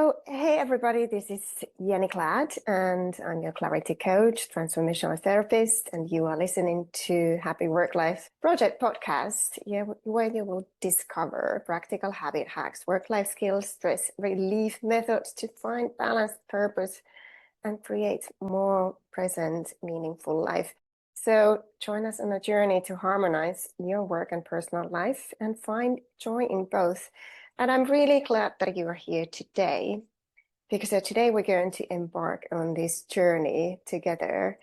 So, hey everybody, this is youliked, and I'm your clarity coach, transformational therapist, and you are listening to Happy Work Life Project podcast, where you will discover practical habit hacks, work-life skills, stress relief methods to find balance, purpose, and create more present, meaningful life. So join us on a journey to harmonize your work and personal life and find joy in both. And I'm really glad that you are here today, because today we're going to embark on this journey together,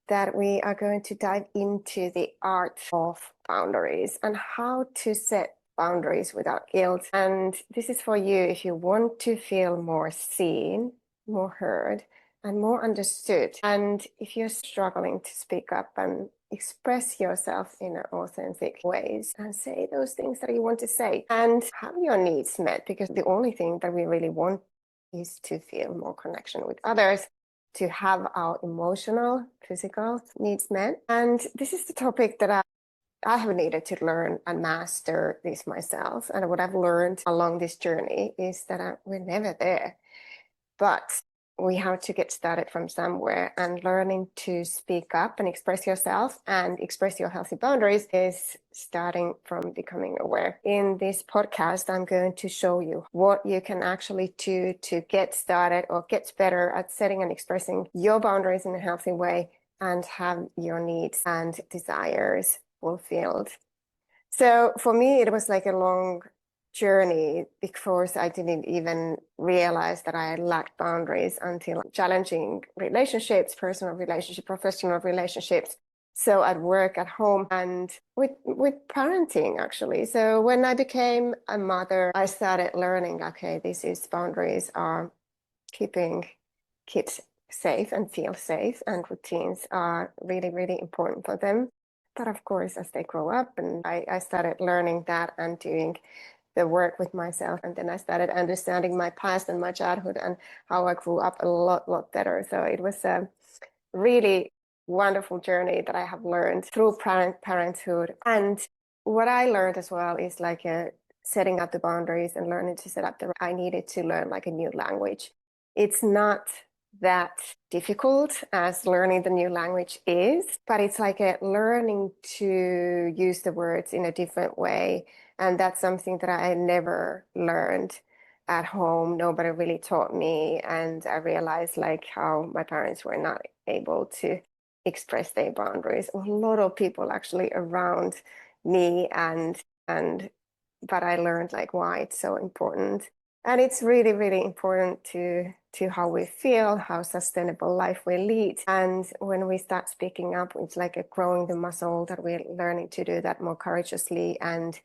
that we are going to dive into the art of boundaries and how to set boundaries without guilt. And this is for you if you want to feel more seen, more heard, and more understood. And if you're struggling to speak up and express yourself in authentic ways and say those things that you want to say and have your needs met, because the only thing that we really want is to feel more connection with others, to have our emotional, physical needs met. And this is the topic that I have needed to learn and master this myself. And what I've learned along this journey is that we're never there, but we have to get started from somewhere, and learning to speak up and express yourself and express your healthy boundaries is starting from becoming aware. In this podcast, I'm going to show you what you can actually do to get started or get better at setting and expressing your boundaries in a healthy way and have your needs and desires fulfilled. So for me, it was like a long journey, because I didn't even realize that I lacked boundaries until challenging relationships, personal relationships, professional relationships. So at work, at home, and with parenting, actually. So when I became a mother, I started learning, okay, boundaries are keeping kids safe and feel safe, and routines are really, really important for them. But of course, as they grow up, and I started learning that and doing the work with myself. And then I started understanding my past and my childhood and how I grew up a lot better. So it was a really wonderful journey that I have learned through parenthood. And what I learned as well is like setting up the boundaries and learning to set up I needed to learn like a new language. It's not that difficult as learning the new language is, but it's like learning to use the words in a different way. And that's something that I never learned at home. Nobody really taught me. And I realized like how my parents were not able to express their boundaries. A lot of people actually around me, but I learned like why it's so important. And it's really, really important to how we feel, how sustainable life we lead. And when we start speaking up, it's like growing the muscle that we're learning to do that more courageously and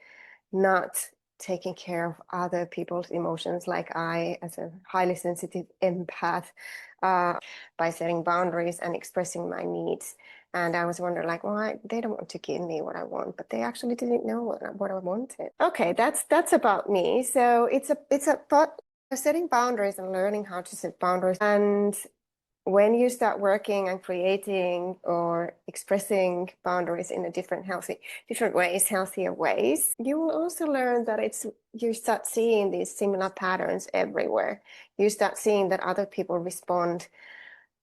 not taking care of other people's emotions, like I, as a highly sensitive empath, by setting boundaries and expressing my needs. And I was wondering, like, why they don't want to give me what I want, but they actually didn't know what I wanted. Okay, that's about me. So it's about setting boundaries and learning how to set boundaries. And when you start working and creating or expressing boundaries in a different ways, healthier ways, you will also learn that you start seeing these similar patterns everywhere. You start seeing that other people respond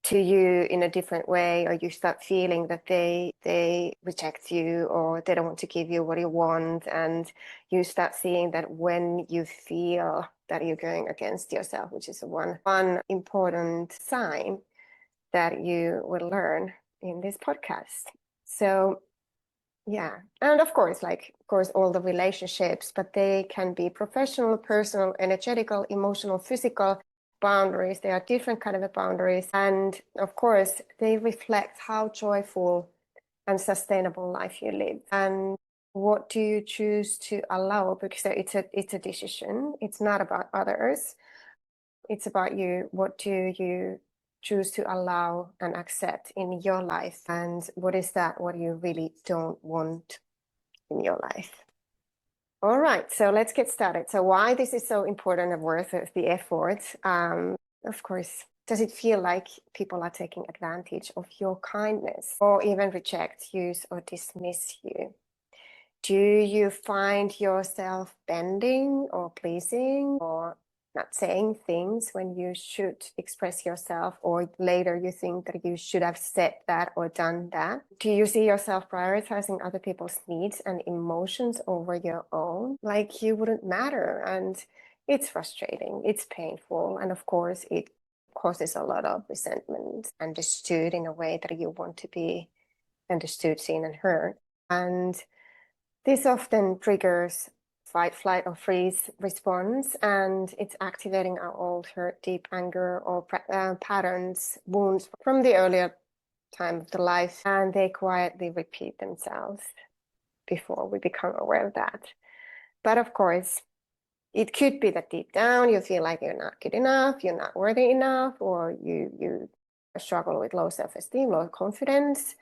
to you in a different way, or you start feeling that they reject you or they don't want to give you what you want. And you start seeing that when you feel that you're going against yourself, which is one important sign that you will learn in this podcast. So yeah, and of course all the relationships, but they can be professional, personal, energetical, emotional, physical boundaries. They are different kind of boundaries, and of course they reflect how joyful and sustainable life you live. And what do you choose to allow? Because it's a decision. It's not about others. It's about you. What do you choose to allow and accept in your life? And what is that, what you really don't want in your life? All right, so let's get started. So why this is so important and worth the effort? Of course, does it feel like people are taking advantage of your kindness, or even reject, use, or dismiss you? Do you find yourself bending or pleasing or not saying things when you should express yourself, or later you think that you should have said that or done that? Do you see yourself prioritizing other people's needs and emotions over your own? Like you wouldn't matter. And it's frustrating, it's painful, and of course it causes a lot of resentment, understood in a way that you want to be understood, seen, and heard. And this often triggers fight, flight, or freeze response, and it's activating our old hurt, deep anger, or patterns, wounds from the earlier time of the life, and they quietly repeat themselves before we become aware of that. But of course, it could be that deep down you feel like you're not good enough, you're not worthy enough, or you struggle with low self-esteem, low confidence.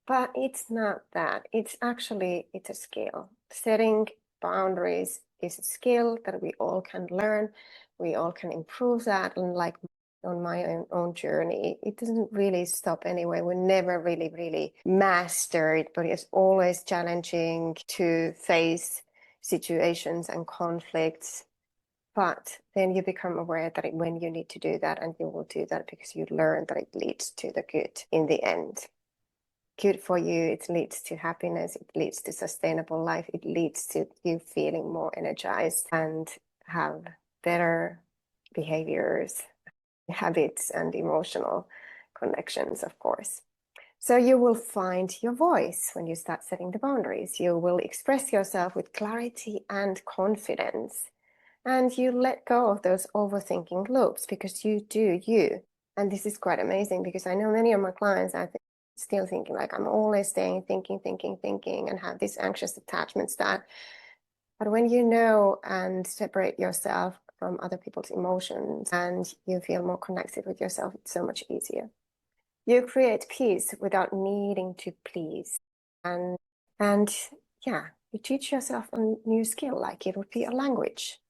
But it's not that. It's a skill. Setting boundaries is a skill that we all can learn. We all can improve that. And like on my own journey, it doesn't really stop anyway. We never really master it, but it's always challenging to face situations and conflicts. But then you become aware that when you need to do that, and you will do that because you learn that it leads to the good in the end. Good for you, it leads to happiness, it leads to sustainable life, it leads to you feeling more energized and have better behaviors, habits, and emotional connections, of course. So you will find your voice when you start setting the boundaries. You will express yourself with clarity and confidence. And you let go of those overthinking loops because you do you. And this is quite amazing because I know many of my clients are still thinking like I'm always staying thinking and have this anxious attachment style. But when you know and separate yourself from other people's emotions and you feel more connected with yourself, it's so much easier. You create peace without needing to please. And yeah, you teach yourself a new skill, like it would be a language,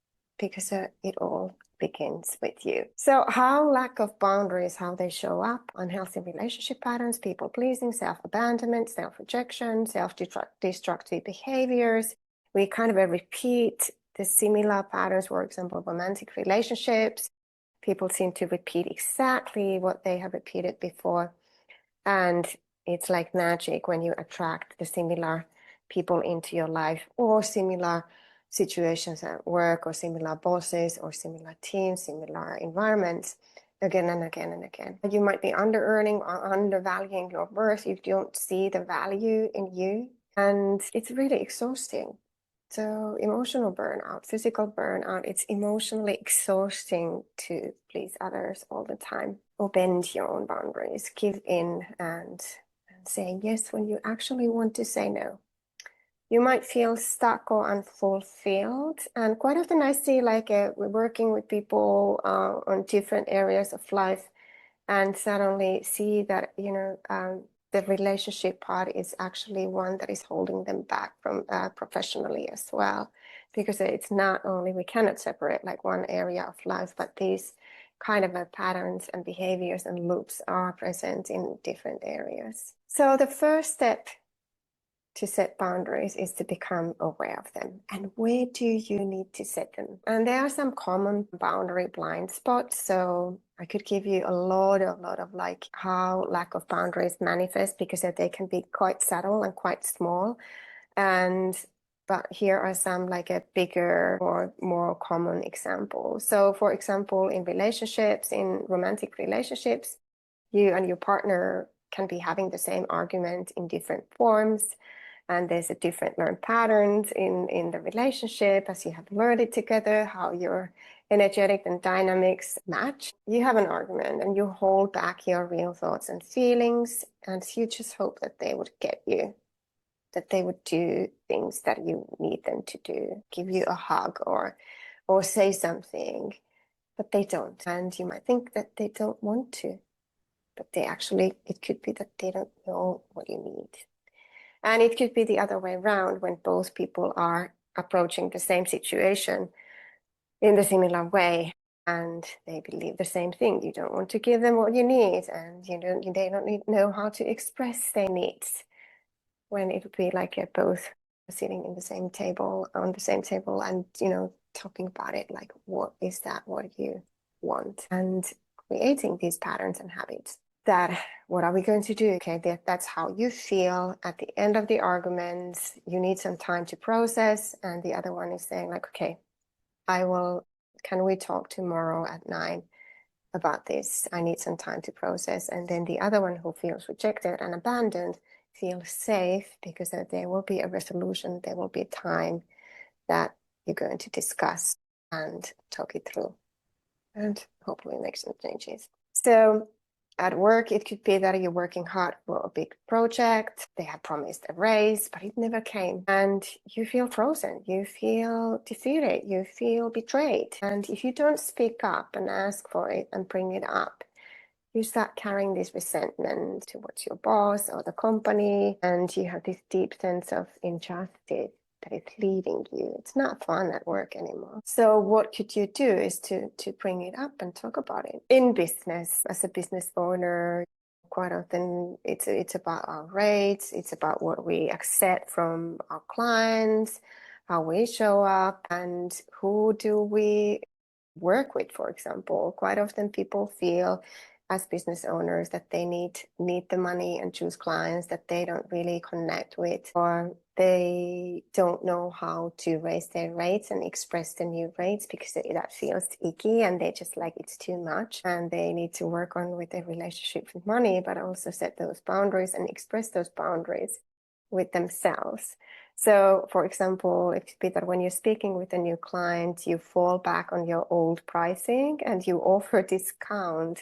because it all begins with you. So how lack of boundaries, how they show up: unhealthy relationship patterns, people pleasing, self-abandonment, self-rejection, self-destructive behaviors. We kind of repeat the similar patterns, for example, romantic relationships. People seem to repeat exactly what they have repeated before. And it's like magic when you attract the similar people into your life, or similar situations at work, or similar bosses, or similar teams, similar environments, again and again and again. You might be under-earning or undervaluing your worth. You don't see the value in you, and it's really exhausting. So emotional burnout, physical burnout, it's emotionally exhausting to please others all the time, or bend your own boundaries, give in and say yes when you actually want to say no. You might feel stuck or unfulfilled. And quite often I see we're working with people on different areas of life, and suddenly see that, the relationship part is actually one that is holding them back from professionally as well. Because it's not only, we cannot separate like one area of life, but these kind of patterns and behaviors and loops are present in different areas. So the first step to set boundaries is to become aware of them. And where do you need to set them? And there are some common boundary blind spots. So I could give you a lot of like how lack of boundaries manifest, because they can be quite subtle and quite small. But here are some like a bigger or more common examples. So for example, in relationships, in romantic relationships, you and your partner can be having the same argument in different forms. And there's a different learned patterns in the relationship as you have learned it together, how your energetic and dynamics match. You have an argument and you hold back your real thoughts and feelings, and you just hope that they would get you, that they would do things that you need them to do, give you a hug or say something, but they don't. And you might think that they don't want to, but it could be that they don't know what you need. And it could be the other way around, when both people are approaching the same situation in the similar way, and they believe the same thing. You don't want to give them what you need, and they don't know how to express their needs, when it would be like both sitting on the same table, and talking about it, like what is that what you want, and creating these patterns and habits. That what are we going to do? Okay, that's how you feel at the end of the arguments. You need some time to process, and the other one is saying like, okay, can we talk tomorrow at 9 about this? I need some time to process. And then the other one who feels rejected and abandoned feels safe because there will be a resolution, there will be time that you're going to discuss and talk it through and hopefully make some changes. So at work, it could be that you're working hard for a big project. They have promised a raise, but it never came. And you feel frozen. You feel defeated. You feel betrayed. And if you don't speak up and ask for it and bring it up, you start carrying this resentment towards your boss or the company, and you have this deep sense of injustice that is leading you. It's not fun at work anymore. So what could you do is to bring it up and talk about it. In business, as a business owner, quite often it's about our rates, it's about what we accept from our clients, how we show up, and who do we work with, for example. Quite often people feel as business owners that they need the money and choose clients that they don't really connect with, or they don't know how to raise their rates and express the new rates because that feels icky and they just like it's too much, and they need to work on with their relationship with money, but also set those boundaries and express those boundaries with themselves. So, for example, it could be that when you're speaking with a new client, you fall back on your old pricing and you offer discount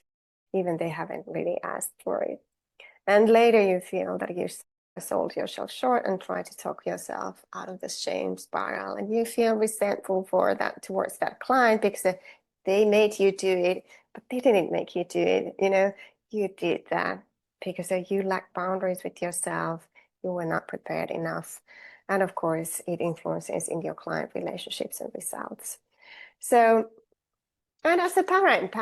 even they haven't really asked for it. And later you feel that you sold yourself short and try to talk yourself out of the shame spiral. And you feel resentful for that towards that client because they made you do it, but they didn't make you do it. You did that because you lack boundaries with yourself. You were not prepared enough. And of course, it influences in your client relationships and results. So, and as a parent,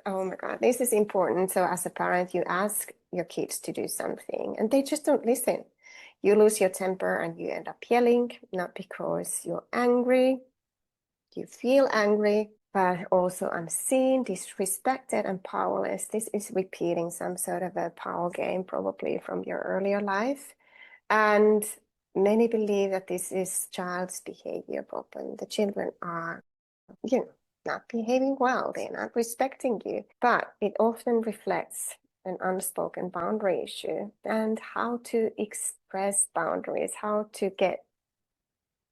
oh my God, this is important. So as a parent, you ask your kids to do something and they just don't listen. You lose your temper and you end up yelling, not because you're angry, you feel angry, but also unseen, disrespected, and powerless. This is repeating some sort of a power game, probably from your earlier life. And many believe that this is child's behavior problem. The children are, not behaving well, they're not respecting you, but it often reflects an unspoken boundary issue and how to express boundaries, how to get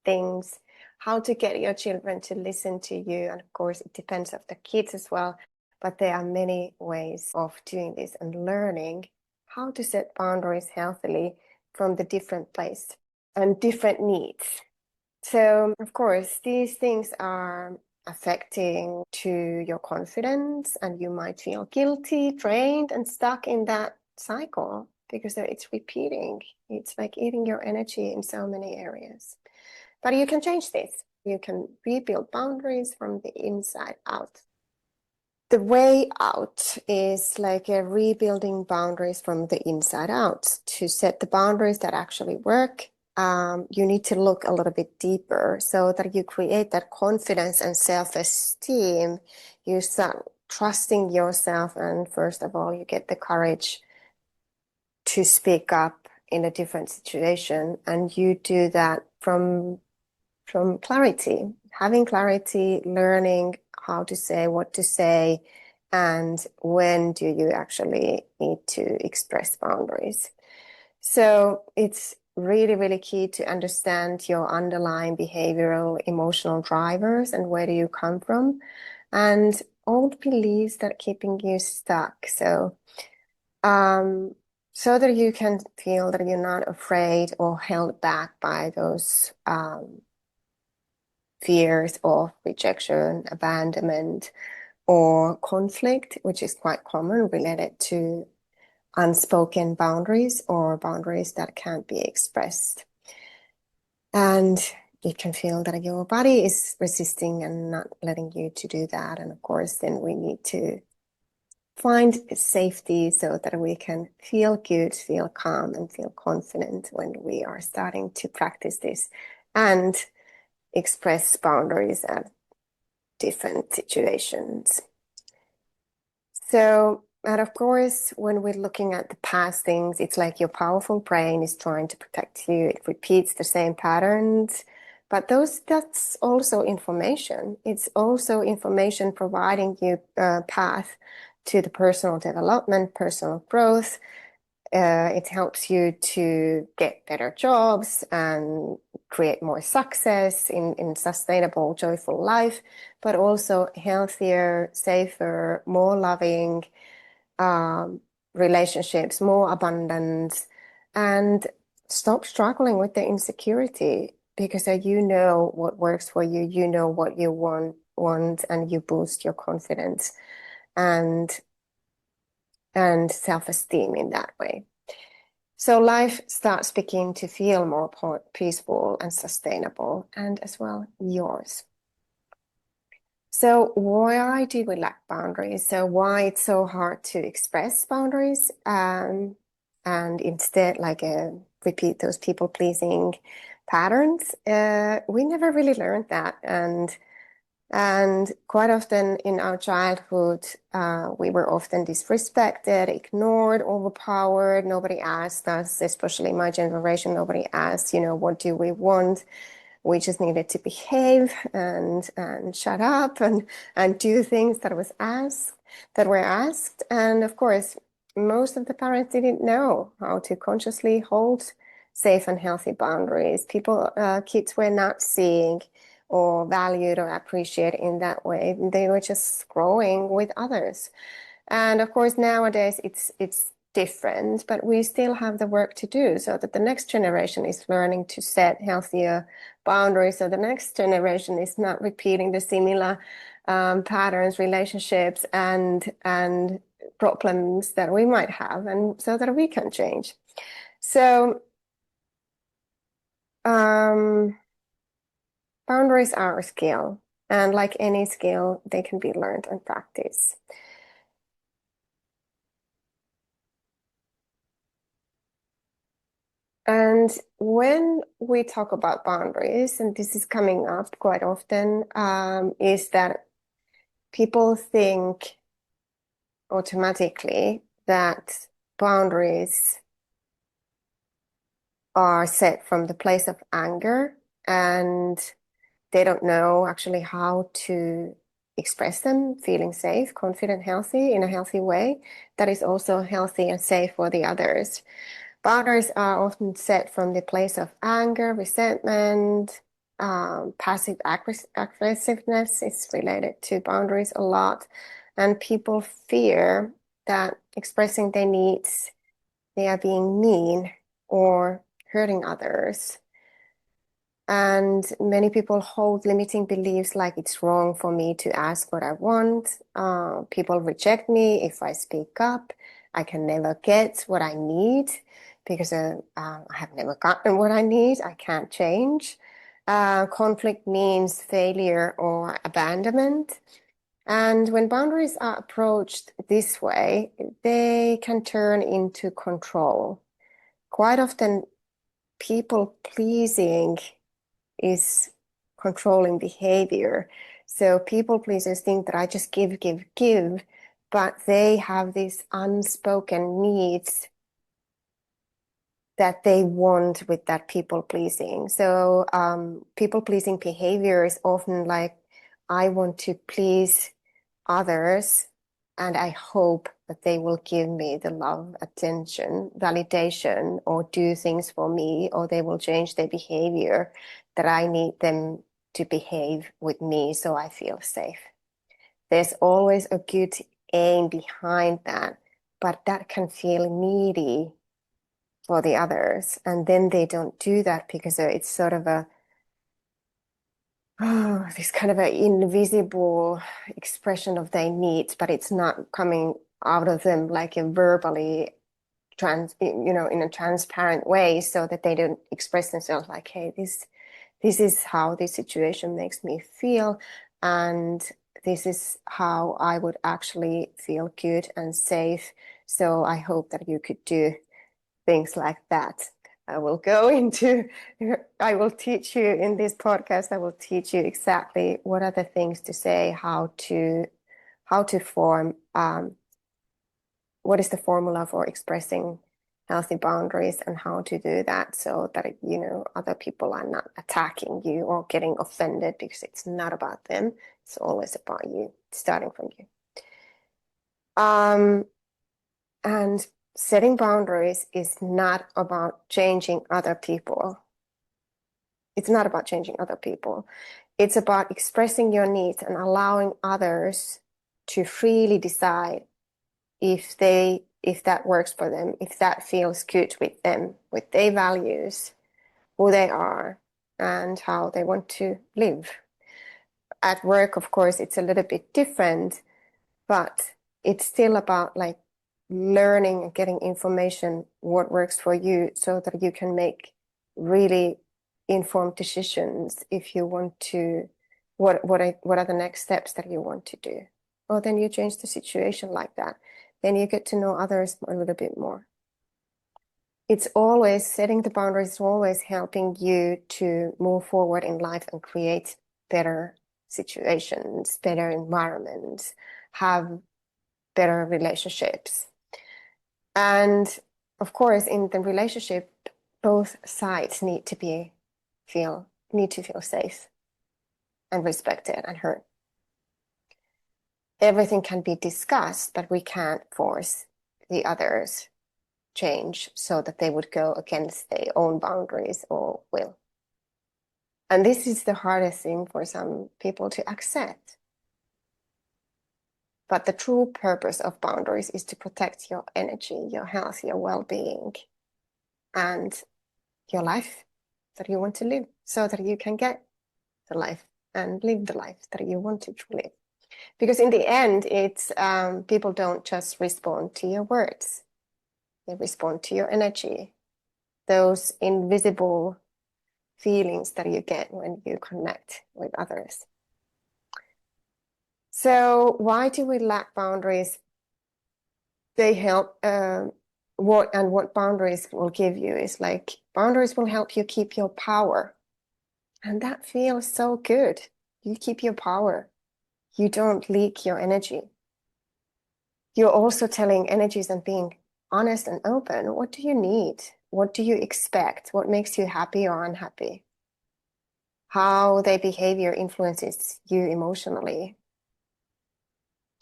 your children to listen to you. And of course, it depends on the kids as well, but there are many ways of doing this and learning how to set boundaries healthily from the different place and different needs. So, of course, these things are affecting to your confidence, and you might feel guilty, drained, and stuck in that cycle because it's repeating. It's like eating your energy in so many areas. But you can change this. You can rebuild boundaries from the inside out. The way out is like a rebuilding boundaries from the inside out. To set the boundaries that actually work, you need to look a little bit deeper so that you create that confidence and self-esteem. You start trusting yourself, and first of all, you get the courage to speak up in a different situation, and you do that from clarity, having clarity, learning how to say what to say, and when do you actually need to express boundaries. So it's really, really key to understand your underlying behavioral, emotional drivers and where do you come from, and old beliefs that are keeping you stuck. So that you can feel that you're not afraid or held back by those fears of rejection, abandonment, or conflict, which is quite common related to unspoken boundaries or boundaries that can't be expressed. And you can feel that your body is resisting and not letting you to do that. And of course, then we need to find safety so that we can feel good, feel calm, and feel confident when we are starting to practice this. And express boundaries at different situations. So, and of course, when we're looking at the past things, it's like your powerful brain is trying to protect you. It repeats the same patterns, but that's also information. It's also information providing you a path to the personal development, personal growth. It helps you to get better jobs and create more success in sustainable, joyful life, but also healthier, safer, more loving um, relationships, more abundance, and stop struggling with the insecurity because you know what works for you, you know what you want, and you boost your confidence and self-esteem in that way. So life starts beginning to feel more peaceful and sustainable, and as well yours. So why do we lack boundaries? So why it's so hard to express boundaries and instead repeat those people-pleasing patterns? We never really learned that, and quite often in our childhood, we were often disrespected, ignored, overpowered. Nobody asked us, especially my generation, nobody asked, what do we want? We just needed to behave and shut up and do things that were asked. And of course, most of the parents didn't know how to consciously hold safe and healthy boundaries. Kids were not seeing or valued or appreciated in that way. They were just growing with others. And of course, nowadays it's different, but we still have the work to do so that the next generation is learning to set healthier boundaries. So the next generation is not repeating the similar patterns, relationships, and problems that we might have, and so that we can change. So boundaries are a skill, and like any skill, they can be learned and practiced. And when we talk about boundaries, and this is coming up quite often, is that people think automatically that boundaries are set from the place of anger, and they don't know actually how to express them, feeling safe, confident, healthy in a healthy way that is also healthy and safe for the others. Boundaries are often set from the place of anger, resentment, passive aggressiveness is related to boundaries a lot. And people fear that expressing their needs, they are being mean or hurting others. And many people hold limiting beliefs like it's wrong for me to ask what I want. People reject me if I speak up. I can never get what I need because I have never gotten what I need. I can't change. Conflict means failure or abandonment. And when boundaries are approached this way, they can turn into control. Quite often, people pleasing is controlling behavior. So people pleasers think that I just give, give, give, but they have these unspoken needs that they want with that people pleasing. So people pleasing behavior is often like, I want to please others and I hope that they will give me the love, attention, validation, or do things for me, or they will change their behavior that I need them to behave with me so I feel safe. There's always a good aim behind that, but that can feel needy for the others. And then they don't do that because it's sort of this kind of an invisible expression of their needs, but it's not coming out of them like a verbally in a transparent way so that they don't express themselves like, hey, this is how this situation makes me feel, and this is how I would actually feel good and safe. So I hope that you could do things like that. I will go into, I will teach you in this podcast, I will teach you exactly what are the things to say, how to form, what is the formula for expressing healthy boundaries and how to do that so that, other people are not attacking you or getting offended, because it's not about them. It's always about you, starting from you. And setting boundaries is not about changing other people. It's not about changing other people. It's about expressing your needs and allowing others to freely decide if that works for them, if that feels good with them, with their values, who they are, and how they want to live. At work, of course, it's a little bit different, but it's still about like learning and getting information what works for you so that you can make really informed decisions if you want to, what are the next steps that you want to do. Or then you change the situation like that. Then you get to know others a little bit more. It's always setting the boundaries, always helping you to move forward in life and create better situations, better environments, have better relationships. And of course, in the relationship, both sides need to feel safe and respected and heard. Everything can be discussed, but we can't force the others change so that they would go against their own boundaries or will. And this is the hardest thing for some people to accept. But the true purpose of boundaries is to protect your energy, your health, your well-being, and your life that you want to live, so that you can get the life and live the life that you want to live. Because in the end, it's people don't just respond to your words. They respond to your energy, those invisible feelings that you get when you connect with others. So why do we lack boundaries? They help, what boundaries will give you is like, boundaries will help you keep your power. And that feels so good. You keep your power. You don't leak your energy. You're also telling energies and being honest and open. What do you need? What do you expect? What makes you happy or unhappy? How their behavior influences you emotionally,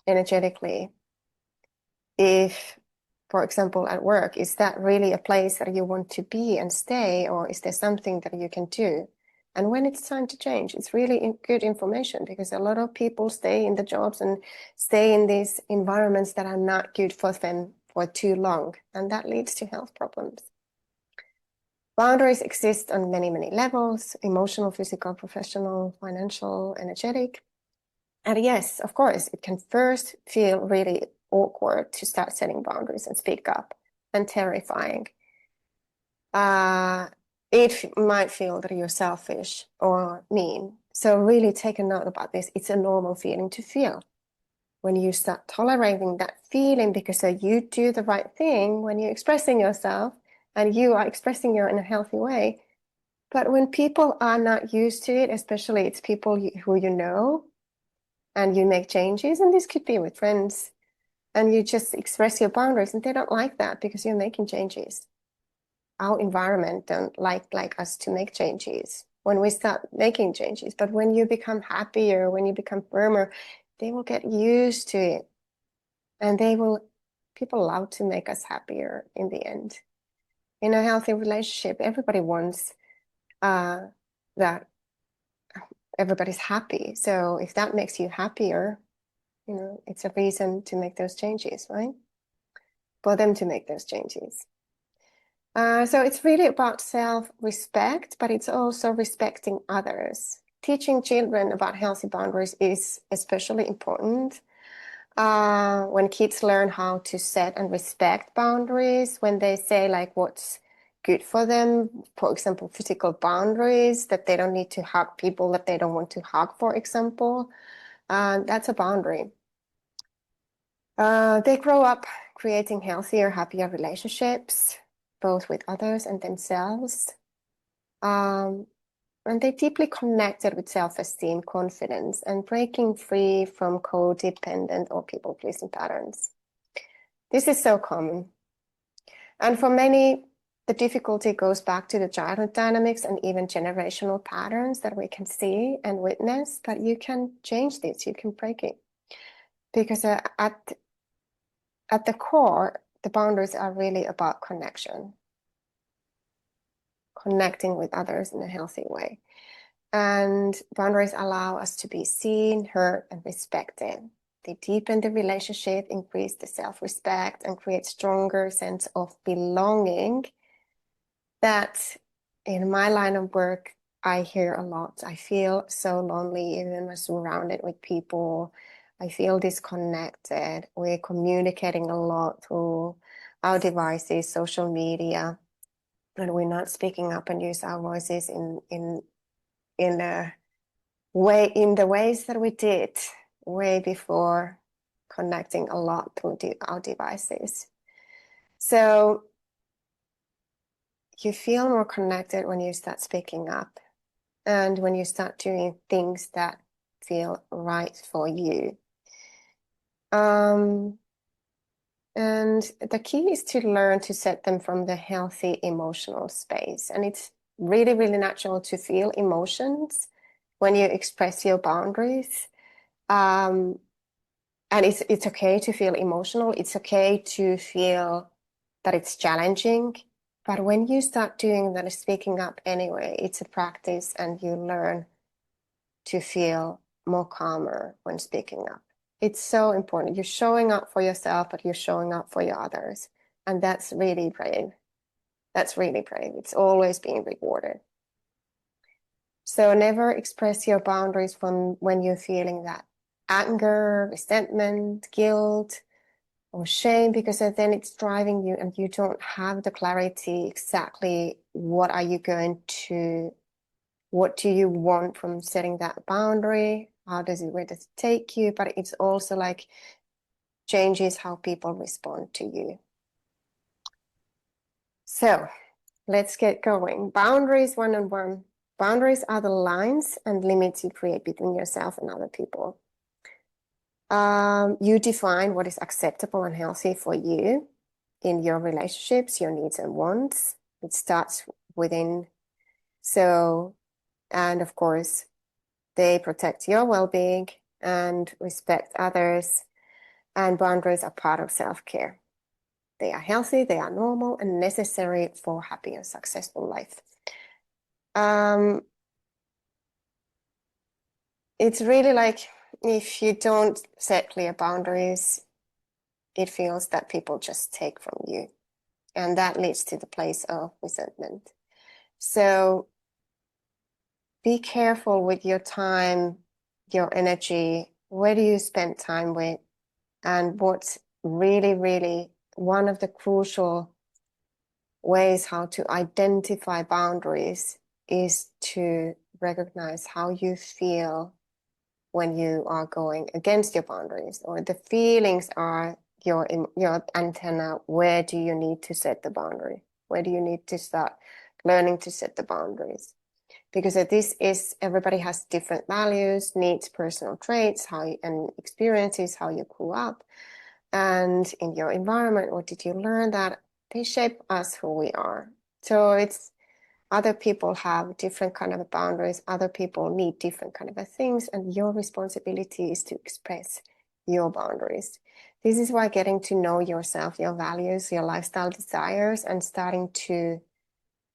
energetically. If, for example, at work, is that really a place that you want to be and stay, or is there something that you can do? And when it's time to change, it's really good information, because a lot of people stay in the jobs and stay in these environments that are not good for them for too long, and that leads to health problems. Boundaries exist on many, many levels: emotional, physical, professional, financial, energetic. And yes, of course, it can first feel really awkward to start setting boundaries and speak up, and terrifying. It might feel that you're selfish or mean. So really take a note about this. It's a normal feeling to feel. When you start tolerating that feeling because you do the right thing when you're expressing yourself and you are expressing you in a healthy way. But when people are not used to it, especially it's people who you know, and you make changes, and this could be with friends, and you just express your boundaries and they don't like that because you're making changes. Our environment don't like us to make changes when we start making changes. But when you become happier, when you become firmer, they will get used to it. And people love to make us happier in the end. In a healthy relationship, everybody wants that everybody's happy. So if that makes you happier, it's a reason to make those changes, right? For them to make those changes. So it's really about self-respect, but it's also respecting others. Teaching children about healthy boundaries is especially important. When kids learn how to set and respect boundaries, when they say like what's good for them, for example, physical boundaries, that they don't need to hug people that they don't want to hug, for example, that's a boundary. They grow up creating healthier, happier relationships. both with others and themselves. And they're deeply connected with self-esteem, confidence, and breaking free from codependent or people-pleasing patterns. This is so common. And for many, the difficulty goes back to the childhood dynamics and even generational patterns that we can see and witness, but you can change this, you can break it. Because at the core, the boundaries are really about connection, connecting with others in a healthy way. And boundaries allow us to be seen, heard, and respected. They deepen the relationship, increase the self-respect, and create stronger sense of belonging that in my line of work, I hear a lot. I feel so lonely even when surrounded with people. I feel disconnected. We're communicating a lot through our devices, social media, and we're not speaking up and use our voices in the ways that we did way before connecting a lot through our devices. So you feel more connected when you start speaking up and when you start doing things that feel right for you. And the key is to learn to set them from the healthy emotional space. And it's really, really natural to feel emotions when you express your boundaries. And it's okay to feel emotional. It's okay to feel that it's challenging. But when you start doing that, speaking up anyway, it's a practice and you learn to feel more calmer when speaking up. It's so important. You're showing up for yourself, but you're showing up for your others. And that's really brave. That's really brave. It's always being rewarded. So never express your boundaries from when you're feeling that anger, resentment, guilt, or shame, because then it's driving you and you don't have the clarity exactly what do you want from setting that boundary? Where does it take you? But it's also like changes how people respond to you. So let's get going. Boundaries, one-on-one. Boundaries are the lines and limits you create between yourself and other people. You define what is acceptable and healthy for you in your relationships, your needs and wants. It starts within. So, and of course, they protect your well-being and respect others. And boundaries are part of self-care. They are healthy, they are normal, and necessary for happy and successful life. It's really like if you don't set clear boundaries, it feels that people just take from you. And that leads to the place of resentment. So be careful with your time, your energy. Where do you spend time with? And what's really, really one of the crucial ways how to identify boundaries is to recognize how you feel when you are going against your boundaries, or the feelings are your antenna. Where do you need to set the boundary? Where do you need to start learning to set the boundaries? Because everybody has different values, needs, personal traits, and experiences, how you grew up, and in your environment, what did you learn that they shape us who we are. So it's other people have different kind of boundaries, other people need different kind of things, and your responsibility is to express your boundaries. This is why getting to know yourself, your values, your lifestyle desires, and starting to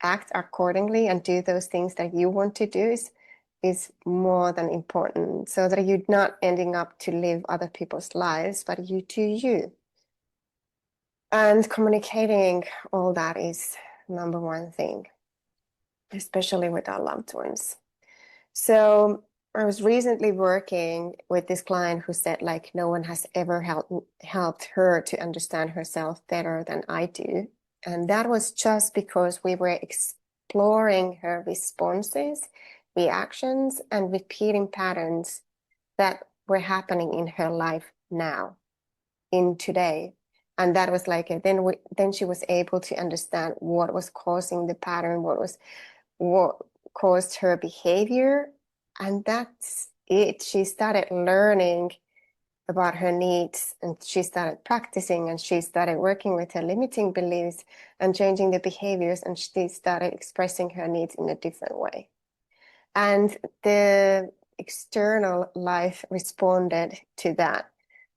act accordingly and do those things that you want to do is more than important, so that you're not ending up to live other people's lives, but you do you. And communicating all that is number one thing, especially with our loved ones. So I was recently working with this client who said, like, no one has ever helped her to understand herself better than I do. And that was just because we were exploring her responses, reactions, and repeating patterns that were happening in her life now, in today. And that was like then she was able to understand what was causing the pattern, what caused her behavior. And that's it. She started learning about her needs, and she started practicing, and she started working with her limiting beliefs and changing the behaviors, and she started expressing her needs in a different way. And the external life responded to that.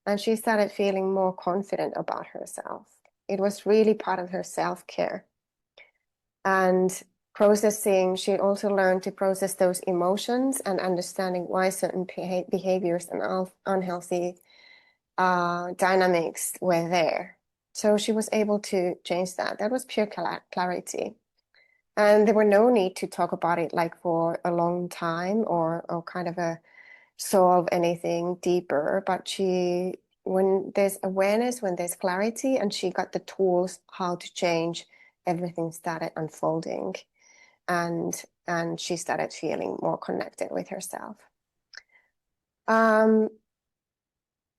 And she started feeling more confident about herself. It was really part of her self-care. And processing, she also learned to process those emotions and understanding why certain behaviors and unhealthy dynamics were there. So she was able to change that. That was pure clarity. And there were no need to talk about it like for a long time or kind of solve anything deeper. But when there's awareness, when there's clarity, and she got the tools how to change, everything started unfolding, and she started feeling more connected with herself.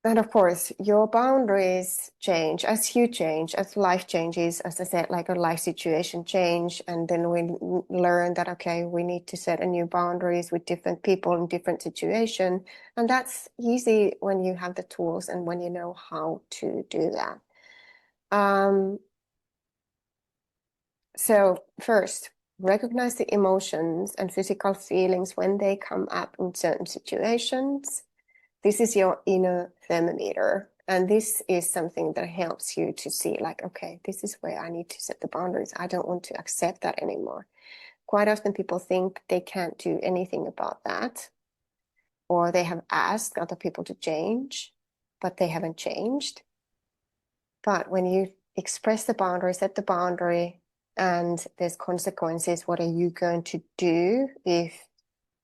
And of course, your boundaries change as you change, as life changes. As I said, like a life situation change, and then we learn that, okay, we need to set a new boundaries with different people in different situation. And that's easy when you have the tools and when you know how to do that. So first, recognize the emotions and physical feelings when they come up in certain situations. This is your inner thermometer. And this is something that helps you to see like, okay, this is where I need to set the boundaries. I don't want to accept that anymore. Quite often people think they can't do anything about that, or they have asked other people to change, but they haven't changed. But when you express the boundary, set the boundary, and there's consequences, what are you going to do if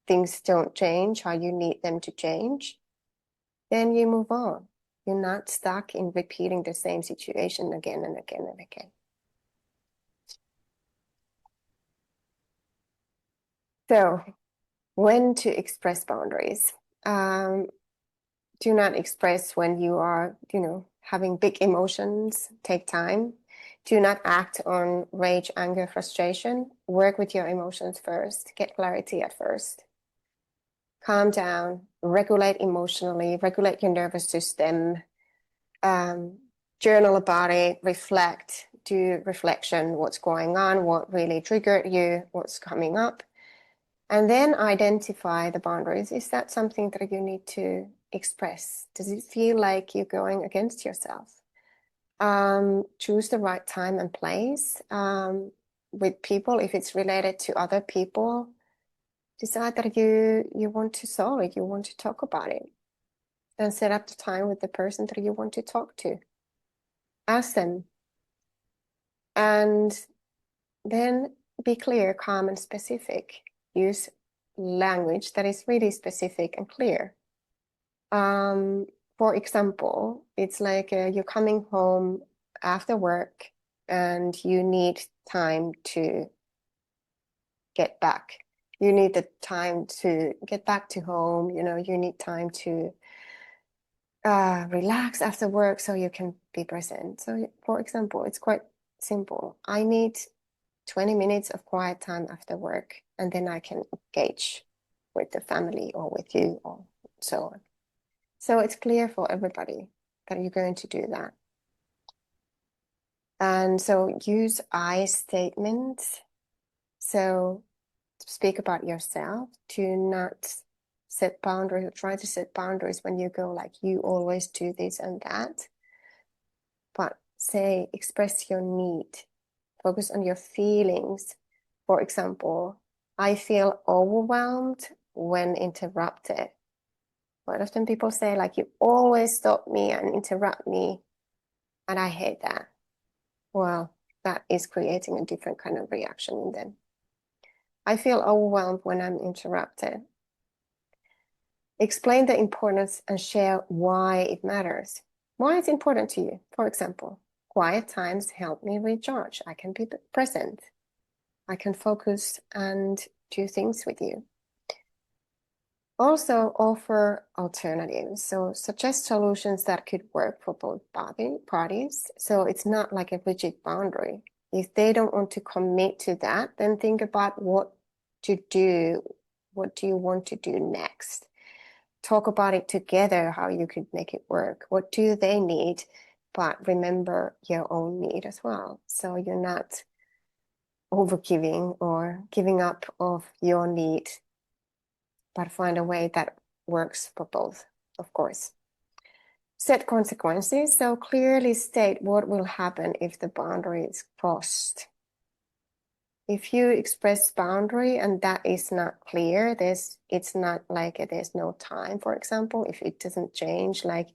things don't change how you need them to change? Then you move on. You're not stuck in repeating the same situation again and again and again. So, when to express boundaries? Do not express when you are, having big emotions. Take time. Do not act on rage, anger, frustration. Work with your emotions first. Get clarity at first. Calm down. Regulate emotionally. Regulate your nervous system. Journal about it, reflect, do reflection, what's going on, what really triggered you, what's coming up, and then identify the boundaries. Is that something that you need to express? Does it feel like you're going against yourself? Choose the right time and place with people. If it's related to other people, decide that you want to solve it, you want to talk about it, and set up the time with the person that you want to talk to. Ask them. And then be clear, calm, and specific. Use language that is really specific and clear. For example, it's like you're coming home after work and you need time to get back. You need the time to get back to home. You need time to relax after work so you can be present. So, for example, it's quite simple. I need 20 minutes of quiet time after work, and then I can engage with the family or with you or so on. So it's clear for everybody that you're going to do that. And so use I statements. So speak about yourself. Do not set boundaries or try to set boundaries when you go like, you always do this and that. But express your need. Focus on your feelings. For example, I feel overwhelmed when interrupted. Quite often people say like, you always stop me and interrupt me, and I hate that. Well, that is creating a different kind of reaction in them. I feel overwhelmed when I'm interrupted. Explain the importance and share why it matters. Why it's important to you. For example, quiet times help me recharge. I can be present. I can focus and do things with you. Also offer alternatives. So suggest solutions that could work for both parties. So it's not like a rigid boundary. If they don't want to commit to that, then think about what to do. What do you want to do next? Talk about it together, how you could make it work. What do they need? But remember your own need as well. So you're not overgiving or giving up of your need, but find a way that works for both, of course. Set consequences. So clearly state what will happen if the boundary is crossed. If you express boundary and that is not clear, it's not like there's no time, for example, if it doesn't change, like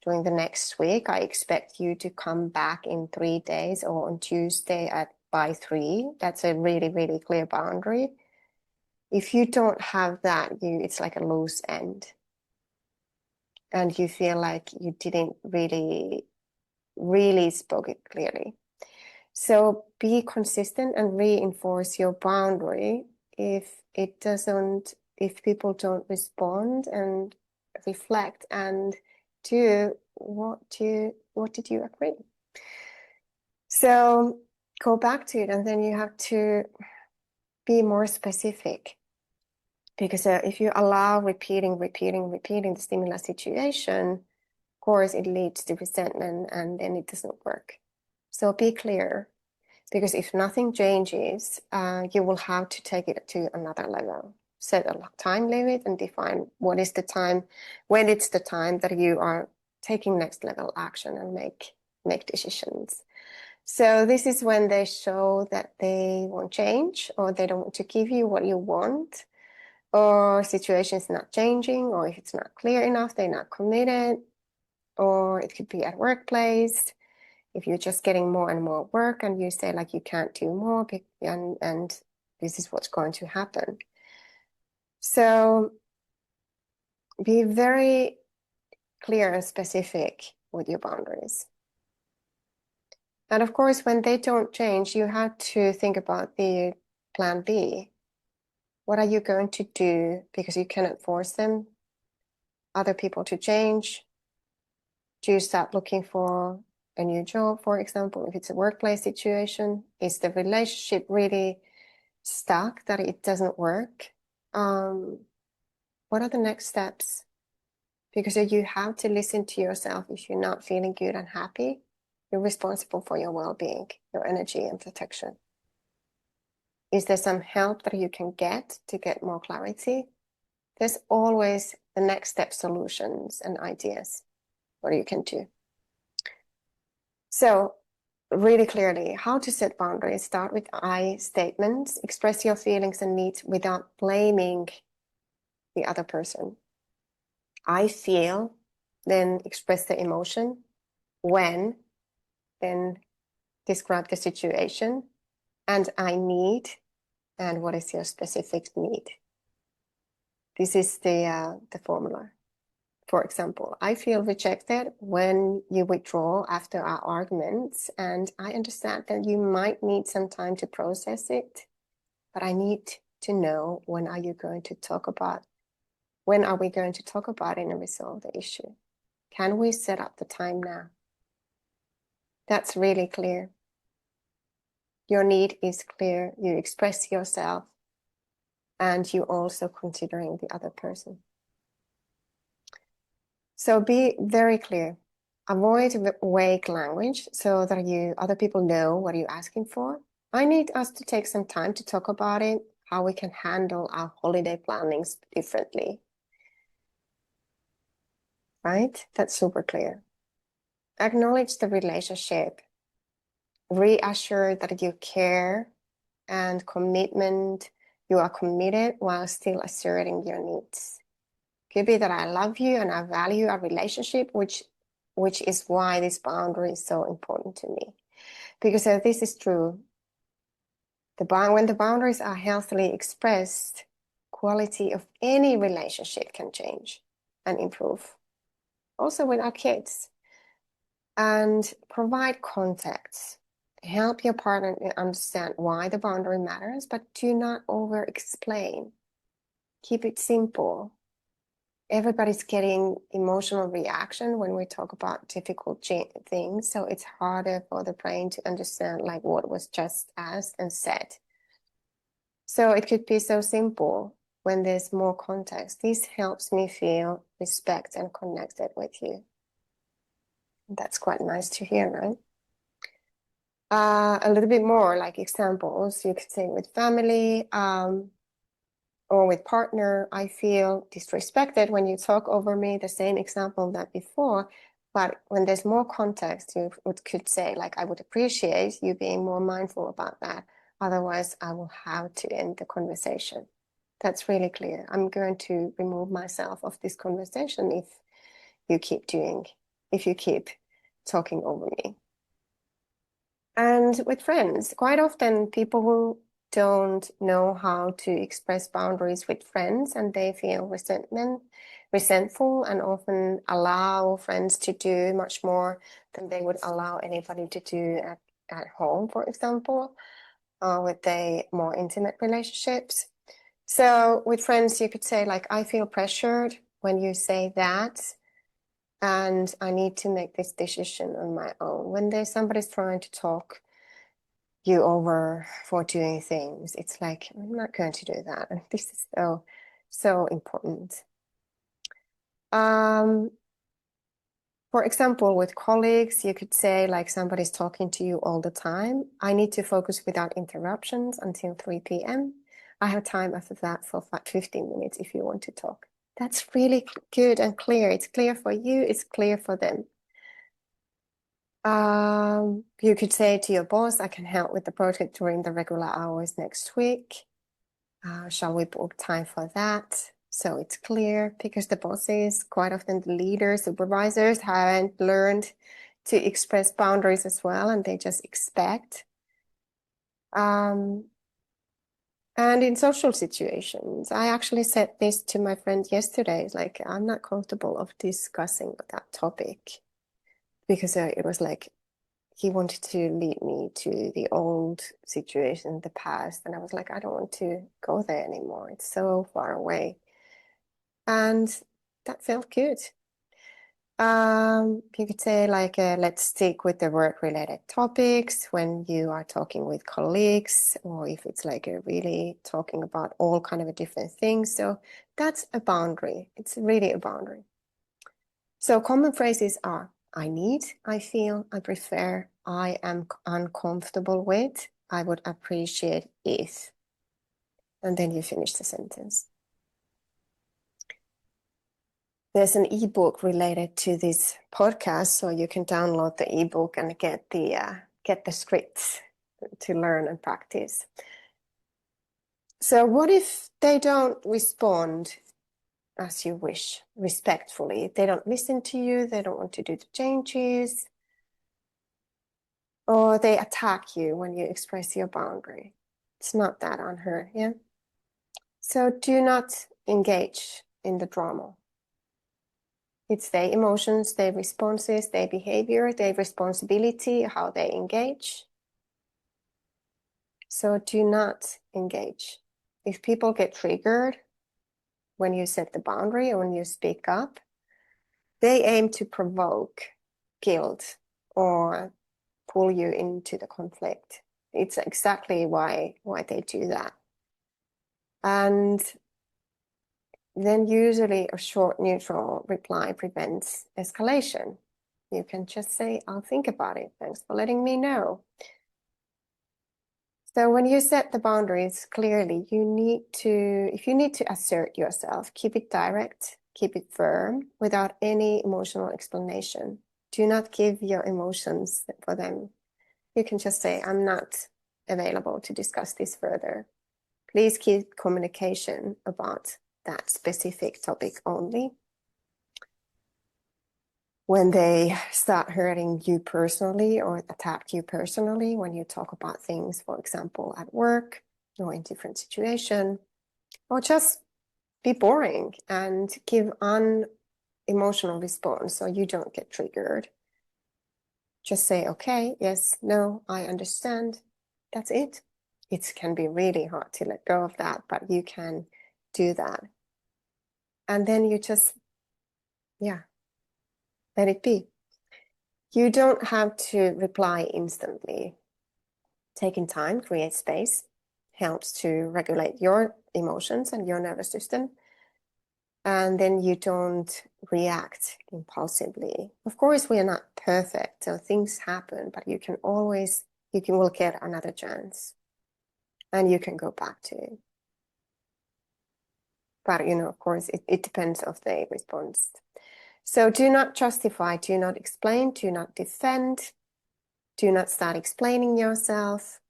during the next week, I expect you to come back in 3 days or on Tuesday by 3. That's a really, really clear boundary. If you don't have that, it's like a loose end. And you feel like you didn't really, really spoke it clearly. So be consistent and reinforce your boundary if people don't respond, and reflect and do what did you agree. So go back to it, and then you have to be more specific, because if you allow repeating the stimulus situation, of course it leads to resentment, and then it doesn't work. So be clear, because if nothing changes, you will have to take it to another level. Set a time limit and define when it's the time that you are taking next level action and make decisions. So this is when they show that they won't change, or they don't want to give you what you want, or situation is not changing, or if it's not clear enough, they're not committed, or it could be at workplace. If you're just getting more and more work and you say like you can't do more, and this is what's going to happen. So be very clear and specific with your boundaries. And of course, when they don't change, you have to think about the plan B. What are you going to do? Because you cannot force other people to change. Do you start looking for a new job, for example, if it's a workplace situation? Is the relationship really stuck that it doesn't work? What are the next steps? Because you have to listen to yourself. If you're not feeling good and happy, you're responsible for your well-being, your energy and protection. Is there some help that you can get to get more clarity? There's always the next step solutions and ideas what you can do. So really clearly, how to set boundaries. Start with I statements. Express your feelings and needs without blaming the other person. I feel, then express the emotion. When, then describe the situation. And I need, and what is your specific need? This is the formula. For example, I feel rejected when you withdraw after our arguments, and I understand that you might need some time to process it, but I need to know when are we going to talk about it and resolve the issue? Can we set up the time now? That's really clear. Your need is clear. You express yourself, and you also considering the other person. So be very clear. Avoid vague language so that other people know what you're asking for. I need us to take some time to talk about it, how we can handle our holiday plannings differently. Right? That's super clear. Acknowledge the relationship. Reassure that you care and commitment. You are committed while still asserting your needs. Could be that I love you and I value our relationship, which is why this boundary is so important to me. Because this is true. When the boundaries are healthily expressed, quality of any relationship can change and improve. Also with our kids. And provide context. Help your partner understand why the boundary matters, but do not over-explain. Keep it simple. Everybody's getting emotional reaction when we talk about difficult things, so it's harder for the brain to understand like what was just asked and said. So it could be so simple when there's more context. This helps me feel respect and connected with you. That's quite nice to hear, right? A little bit more like examples, you could say with family, or with partner, I feel disrespected when you talk over me, the same example that before. But when there's more context, you could say, like, I would appreciate you being more mindful about that. Otherwise, I will have to end the conversation. That's really clear. I'm going to remove myself of this conversation if you keep talking over me. And with friends, quite often people who don't know how to express boundaries with friends and they feel resentful and often allow friends to do much more than they would allow anybody to do at home, for example, with their more intimate relationships. So with friends, you could say like, I feel pressured when you say that, and I need to make this decision on my own. When there's somebody's trying to talk you over for doing things, it's like, I'm not going to do that. And this is so important. For example, with colleagues, you could say like somebody's talking to you all the time. I need to focus without interruptions until 3 p.m. I have time after that for 15 minutes if you want to talk. That's really good and clear. It's clear for you, it's clear for them. You could say to your boss, I can help with the project during the regular hours next week. Shall we book time for that? So it's clear, because the bosses, quite often the leaders, supervisors, haven't learned to express boundaries as well, and they just expect. And in social situations, I actually said this to my friend yesterday, like, I'm not comfortable of discussing that topic, because it was like, he wanted to lead me to the old situation, the past. And I was like, I don't want to go there anymore. It's so far away. And that felt good. You could say like, let's stick with the work-related topics when you are talking with colleagues, or if it's like really talking about all kind of different things. So that's a boundary. It's really a boundary. So common phrases are, I need, I feel, I prefer, I am uncomfortable with, I would appreciate if. And then you finish the sentence. There's an ebook related to this podcast, so you can download the ebook and get the scripts to learn and practice. So what if they don't respond as you wish, respectfully? They don't listen to you, they don't want to do the changes, or they attack you when you express your boundary. It's not that unheard, yeah? So do not engage in the drama. It's their emotions, their responses, their behavior, their responsibility, how they engage. So do not engage. If people get triggered when you set the boundary or when you speak up, they aim to provoke guilt or pull you into the conflict. It's exactly why they do that. And then usually a short neutral reply prevents escalation. You can just say, I'll think about it. Thanks for letting me know. So when you set the boundaries clearly, if you need to assert yourself, keep it direct, keep it firm without any emotional explanation. Do not give your emotions for them. You can just say, I'm not available to discuss this further. Please keep communication about that specific topic only. When they start hurting you personally or attack you personally, when you talk about things, for example, at work or in different situations, or just be boring and give unemotional response so you don't get triggered. Just say, okay, yes, no, I understand. That's it. It can be really hard to let go of that, but you can do that. And then you just, yeah, let it be. You don't have to reply instantly. Taking time, create space, helps to regulate your emotions and your nervous system. And then you don't react impulsively. Of course, we are not perfect, so things happen, but you can will get another chance and you can go back to it. But, of course, it depends on the response. So do not justify, do not explain, do not defend, do not start explaining yourself.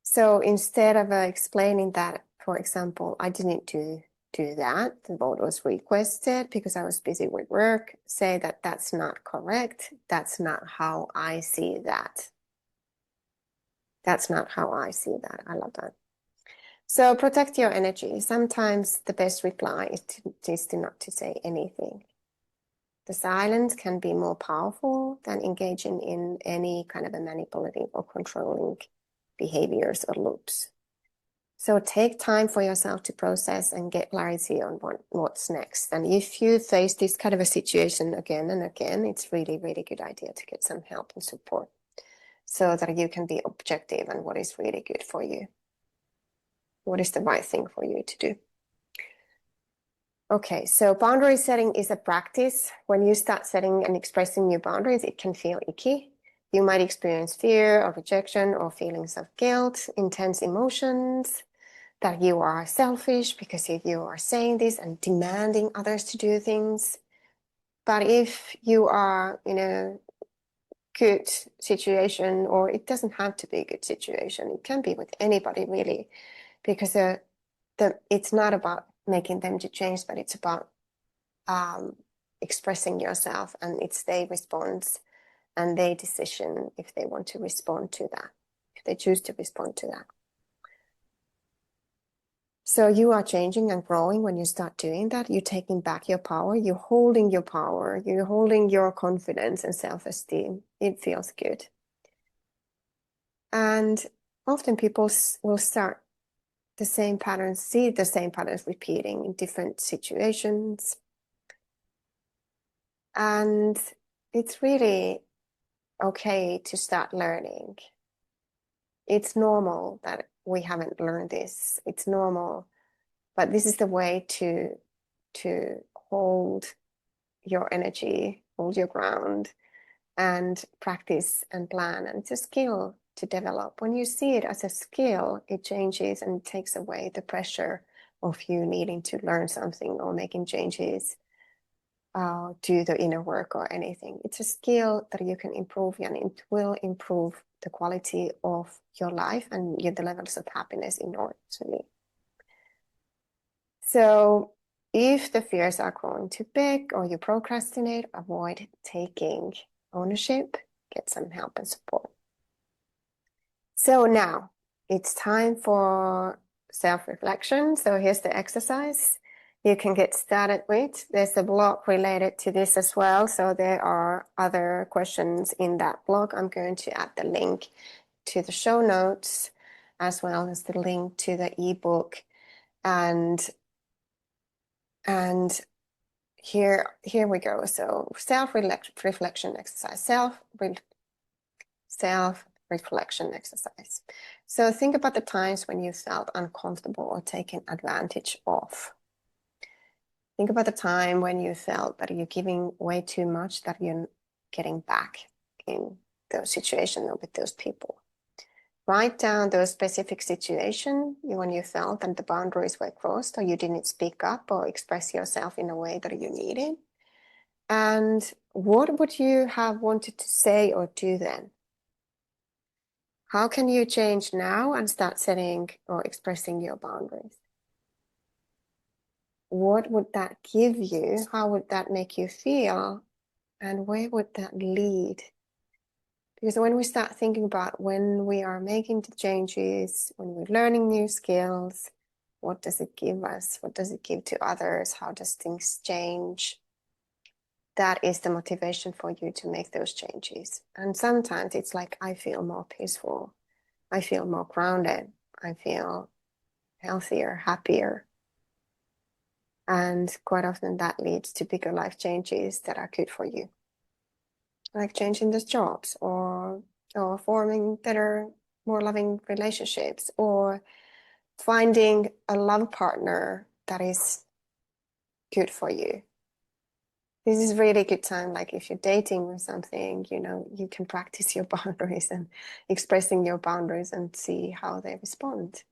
So instead of explaining that, for example, I didn't do that, the vote was requested because I was busy with work, say that that's not correct. That's not how I see that. That's not how I see that. I love that. So protect your energy. Sometimes the best reply is not to say anything. The silence can be more powerful than engaging in any kind of a manipulative or controlling behaviors or loops. So take time for yourself to process and get clarity on what's next. And if you face this kind of a situation again and again, it's really, really good idea to get some help and support so that you can be objective on what is really good for you. What is the right thing for you to do? Okay, so boundary setting is a practice. When you start setting and expressing new boundaries, it can feel icky. You might experience fear or rejection or feelings of guilt, intense emotions, that you are selfish because you are saying this and demanding others to do things. But if you are in a good situation, or it doesn't have to be a good situation, it can be with anybody really, because it's not about making them to change, but it's about expressing yourself, and it's their response and their decision if they want to respond to that, if they choose to respond to that. So you are changing and growing when you start doing that. You're taking back your power. You're holding your power. You're holding your confidence and self-esteem. It feels good. And often people will start see the same patterns repeating in different situations. And it's really okay to start learning. It's normal that we haven't learned this. It's normal, but this is the way to hold your energy, hold your ground, and practice and plan. And it's a skill to develop. When you see it as a skill, it changes and takes away the pressure of you needing to learn something or making changes, do the inner work or anything. It's a skill that you can improve, and it will improve the quality of your life and the levels of happiness enormously. So if the fears are growing too big or you procrastinate, avoid taking ownership, get some help and support. So now it's time for self-reflection. So here's the exercise you can get started with. There's a blog related to this as well. So there are other questions in that blog. I'm going to add the link to the show notes as well as the link to the ebook. And here we go. So self-reflection exercise, self-reflection exercise. So think about the times when you felt uncomfortable or taken advantage of. Think about the time when you felt that you're giving way too much that you're getting back in those situations or with those people. Write down those specific situations when you felt that the boundaries were crossed or you didn't speak up or express yourself in a way that you needed. And what would you have wanted to say or do then? How can you change now and start setting or expressing your boundaries? What would that give you? How would that make you feel? And where would that lead? Because when we start thinking about when we are making the changes, when we're learning new skills, what does it give us? What does it give to others? How does things change? That is the motivation for you to make those changes. And sometimes it's like, I feel more peaceful. I feel more grounded. I feel healthier, happier. And quite often that leads to bigger life changes that are good for you, like changing those jobs or forming better, more loving relationships, or finding a love partner that is good for you. This is really good time, like if you're dating or something, you can practice your boundaries and expressing your boundaries and see how they respond.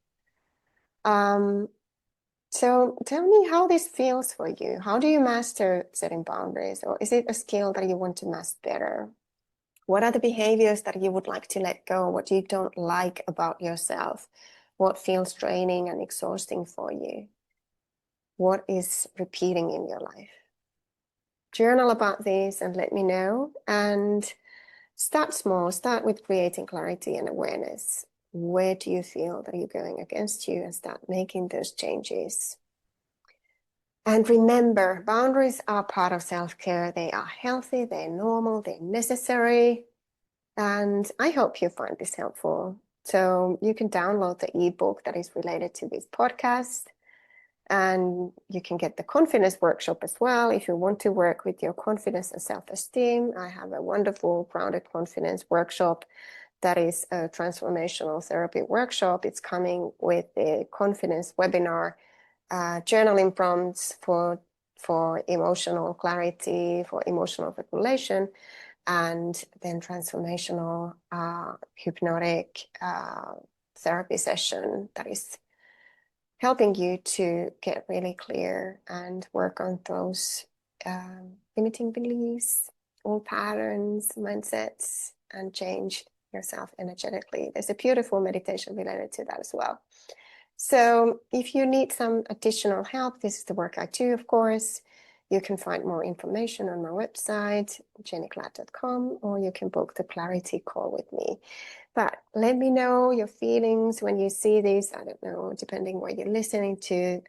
So tell me how this feels for you. How do you master setting boundaries? Or is it a skill that you want to master better? What are the behaviors that you would like to let go? What you don't like about yourself? What feels draining and exhausting for you? What is repeating in your life? Journal about this and let me know. And start small. Start with creating clarity and awareness. Where do you feel that you're going against you, and start making those changes? And remember, boundaries are part of self-care. They are healthy, they're normal, they're necessary. And I hope you find this helpful. So you can download the ebook that is related to this podcast. And you can get the confidence workshop as well. If you want to work with your confidence and self-esteem, I have a wonderful grounded confidence workshop that is a transformational therapy workshop. It's coming with a confidence webinar, journaling prompts for emotional clarity, for emotional regulation, and then transformational hypnotic therapy session that is helping you to get really clear and work on those limiting beliefs, old patterns, mindsets, and change yourself energetically. There's a beautiful meditation related to that as well. So if you need some additional help, this is the work I do, of course. You can find more information on my website, youliked.com, or you can book the clarity call with me. But let me know your feelings when you see this. I don't know, depending where you're listening to.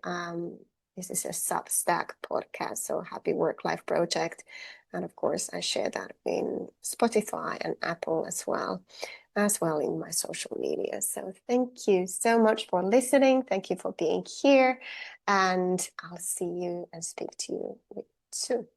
This is a Substack podcast, so Happy Work Life Project. And of course, I share that in Spotify and Apple as well in my social media. So thank you so much for listening. Thank you for being here. And I'll see you and speak to you soon.